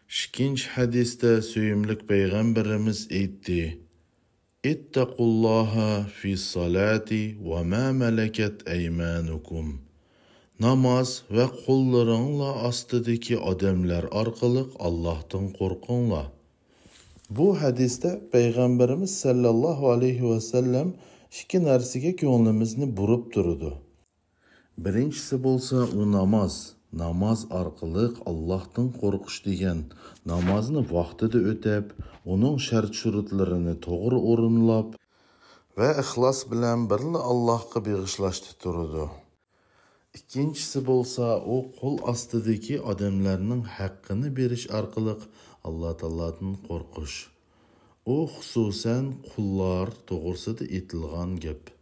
İkinci hadiste söyümlük Peygamberimiz etti. İttaqullaha fi salati ve ma meleket eymanukum. Namaz ve kullarınla astideki adamlar arkalık Allah'tan korkunla. Bu hadiste Peygamberimiz sallallahu aleyhi ve sellem iki narsiga ko'nglimizni burib turdi. Birinchisi bo'lsa u namaz. Namaz arqılıq Allah'tan qo'rqish degan. Namozni vaqtida o'tab, uning shart-shurutlarini to'g'ri o'rinlab va ixlos bilan birla Allohga beg'ishlashda turdi. İkincisi bo'lsa u qo'l ostidagi odamlarning haqqini berish orqali Alloh taolodan qo'rqish. O xususan qullar to'g'risida aytilgan gap.